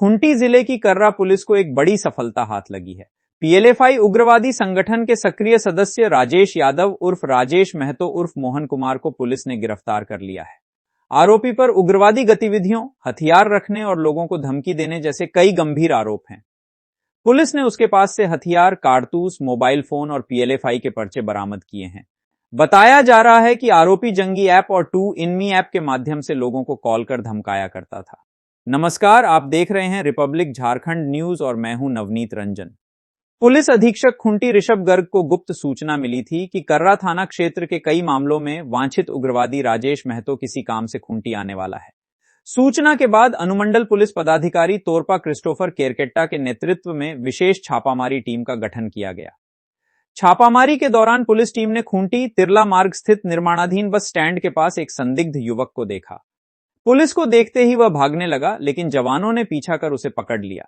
खूंटी जिले की कर्रा पुलिस को एक बड़ी सफलता हाथ लगी है। पीएलएफआई उग्रवादी संगठन के सक्रिय सदस्य राजेश यादव उर्फ राजेश महतो उर्फ मोहन कुमार को पुलिस ने गिरफ्तार कर लिया है। आरोपी पर उग्रवादी गतिविधियों, हथियार रखने और लोगों को धमकी देने जैसे कई गंभीर आरोप हैं। पुलिस ने उसके पास से हथियार, कारतूस, मोबाइल फोन और पीएलएफआई के पर्चे बरामद किए हैं। बताया जा रहा है कि आरोपी जंगी ऐप और 2inme ऐप के माध्यम से लोगों को कॉल कर धमकाया करता था। नमस्कार, आप देख रहे हैं रिपब्लिक झारखंड न्यूज और मैं हूं नवनीत रंजन। पुलिस अधीक्षक खूंटी ऋषभ गर्ग को गुप्त सूचना मिली थी कि कर्रा थाना क्षेत्र के कई मामलों में वांछित उग्रवादी राजेश महतो किसी काम से खूंटी आने वाला है। सूचना के बाद अनुमंडल पुलिस पदाधिकारी तोरपा क्रिस्टोफर केरकेट्टा के नेतृत्व में विशेष छापामारी टीम का गठन किया गया। छापामारी के दौरान पुलिस टीम ने खूंटी तिरला मार्ग स्थित निर्माणाधीन बस स्टैंड के पास एक संदिग्ध युवक को देखा। पुलिस को देखते ही वह भागने लगा, लेकिन जवानों ने पीछा कर उसे पकड़ लिया।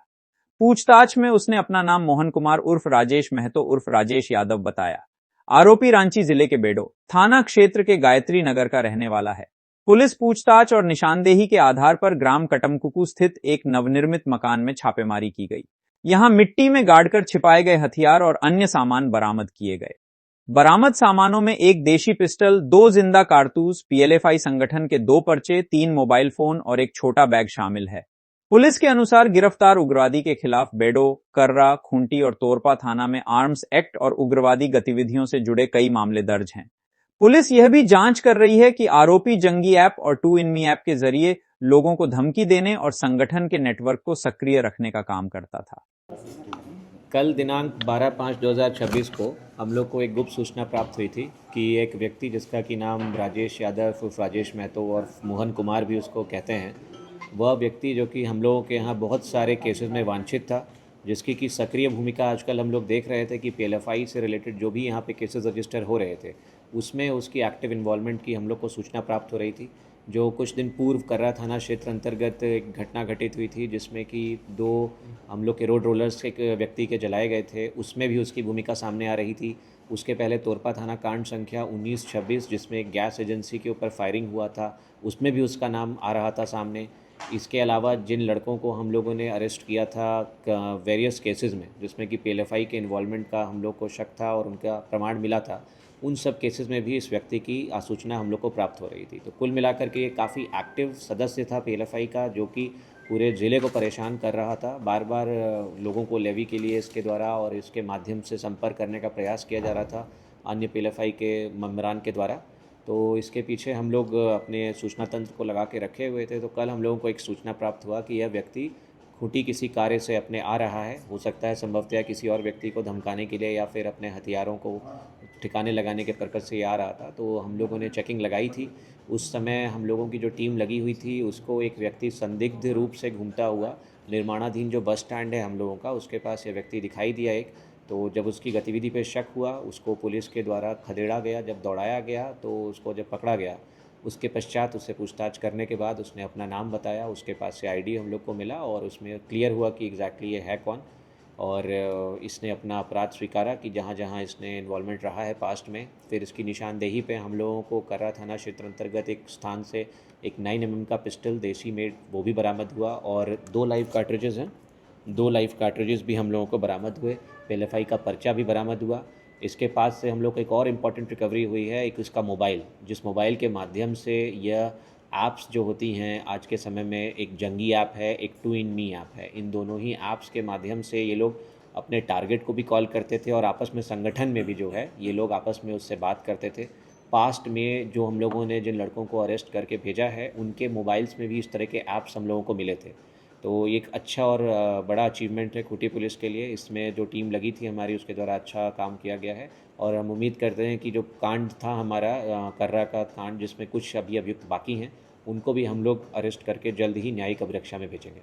पूछताछ में उसने अपना नाम मोहन कुमार उर्फ राजेश महतो उर्फ राजेश यादव बताया। आरोपी रांची जिले के बेडो थाना क्षेत्र के गायत्री नगर का रहने वाला है। पुलिस पूछताछ और निशानदेही के आधार पर ग्राम कटमकुकू स्थित एक नवनिर्मित मकान में छापेमारी की गई। यहां मिट्टी में गाड़कर छिपाए गए हथियार और अन्य सामान बरामद किए गए। बरामद सामानों में एक देशी पिस्टल, 2 जिंदा कारतूस, पीएलएफआई संगठन के 2 पर्चे, 3 मोबाइल फोन और एक छोटा बैग शामिल है। पुलिस के अनुसार गिरफ्तार उग्रवादी के खिलाफ बेडो, कर्रा, खूंटी और तोरपा थाना में आर्म्स एक्ट और उग्रवादी गतिविधियों से जुड़े कई मामले दर्ज हैं। पुलिस यह भी जांच कर रही है कि आरोपी जंगी ऐप और 2inme ऐप के जरिए लोगों को धमकी देने और संगठन के नेटवर्क को सक्रिय रखने का काम करता था। कल दिनांक 12/5/2026 को हम लोग को एक गुप्त सूचना प्राप्त हुई थी कि एक व्यक्ति जिसका कि नाम राजेश यादव उर्फ राजेश महतो और मोहन कुमार भी उसको कहते हैं, वह व्यक्ति जो कि हम लोगों के यहाँ बहुत सारे केसेस में वांछित था, जिसकी कि सक्रिय भूमिका आजकल हम लोग देख रहे थे कि पीएलएफआई से रिलेटेड जो भी यहाँ पे केसेस रजिस्टर हो रहे थे उसमें उसकी एक्टिव इन्वॉल्वमेंट की हम लोग को सूचना प्राप्त हो रही थी। जो कुछ दिन पूर्व कर्रा थाना क्षेत्र अंतर्गत एक घटना घटित हुई थी जिसमें कि 2 हम लोग के रोड रोलर्स एक व्यक्ति के जलाए गए थे, उसमें भी उसकी भूमिका सामने आ रही थी। उसके पहले तोरपा थाना कांड संख्या 1926 जिसमें एक गैस एजेंसी के ऊपर फायरिंग हुआ था, उसमें भी उसका नाम आ रहा था सामने। इसके अलावा जिन लड़कों को हम लोगों ने अरेस्ट किया था वेरियस केसेस में, जिसमें कि पीएलएफआई के इन्वॉल्वमेंट का हम लोग को शक था और उनका प्रमाण मिला था, उन सब केसेस में भी इस व्यक्ति की सूचना हम लोग को प्राप्त हो रही थी। तो कुल मिलाकर के ये काफ़ी एक्टिव सदस्य था पीएलएफआई का, जो कि पूरे ज़िले को परेशान कर रहा था। बार बार लोगों को लेवी के लिए इसके द्वारा और इसके माध्यम से संपर्क करने का प्रयास किया जा रहा था अन्य पीएलएफआई के मेंबरान के द्वारा। तो इसके पीछे हम लोग अपने सूचना तंत्र को लगा के रखे हुए थे। तो कल हम लोगों को एक सूचना प्राप्त हुआ कि यह व्यक्ति खूंटी किसी कार्य से अपने आ रहा है। हो सकता है संभवतः किसी और व्यक्ति को धमकाने के लिए या फिर अपने हथियारों को ठिकाने लगाने के पर्पज़ से ये आ रहा था। तो हम लोगों ने चेकिंग लगाई थी। उस समय हम लोगों की जो टीम लगी हुई थी उसको एक व्यक्ति संदिग्ध रूप से घूमता हुआ निर्माणाधीन जो बस स्टैंड है हम लोगों का, उसके पास ये व्यक्ति दिखाई दिया एक। तो जब उसकी गतिविधि पे शक हुआ, उसको पुलिस के द्वारा खदेड़ा गया, जब दौड़ाया गया तो उसको जब पकड़ा गया, उसके पश्चात उससे पूछताछ करने के बाद उसने अपना नाम बताया, उसके पास से आईडी हम लोग को मिला और उसमें क्लियर हुआ कि एग्जैक्टली ये है कौन। और इसने अपना अपराध स्वीकारा कि जहाँ जहाँ इसने इन्वॉल्वमेंट रहा है पास्ट में। फिर इसकी निशानदेही पे हम लोगों को कर्रा थाना क्षेत्र अंतर्गत एक स्थान से एक 9mm का पिस्टल देसी मेड वो भी बरामद हुआ और 2 लाइव कार्ट्रिजेज़ हैं, 2 लाइव कार्ट्रिजेज़ भी हम लोगों को बरामद हुए। पीएलएफआई का पर्चा भी बरामद हुआ। इसके पास से हम लोग को एक और इम्पॉर्टेंट रिकवरी हुई है, एक इसका मोबाइल, जिस मोबाइल के माध्यम से यह ऐप्स जो होती हैं आज के समय में, एक जंगी ऐप है, एक 2inme ऐप है, इन दोनों ही ऐप्स के माध्यम से ये लोग अपने टारगेट को भी कॉल करते थे और आपस में संगठन में भी जो है ये लोग आपस में उससे बात करते थे। पास्ट में जो हम लोगों ने जिन लड़कों को अरेस्ट करके भेजा है उनके मोबाइल्स में भी इस तरह के ऐप्स हम लोगों को मिले थे। तो ये एक अच्छा और बड़ा अचीवमेंट है खूंटी पुलिस के लिए। इसमें जो टीम लगी थी हमारी उसके द्वारा अच्छा काम किया गया है और हम उम्मीद करते हैं कि जो कांड था हमारा कर्रा का कांड, जिसमें कुछ अभी अभियुक्त बाकी हैं, उनको भी हम लोग अरेस्ट करके जल्द ही न्यायिक अभिरक्षा में भेजेंगे।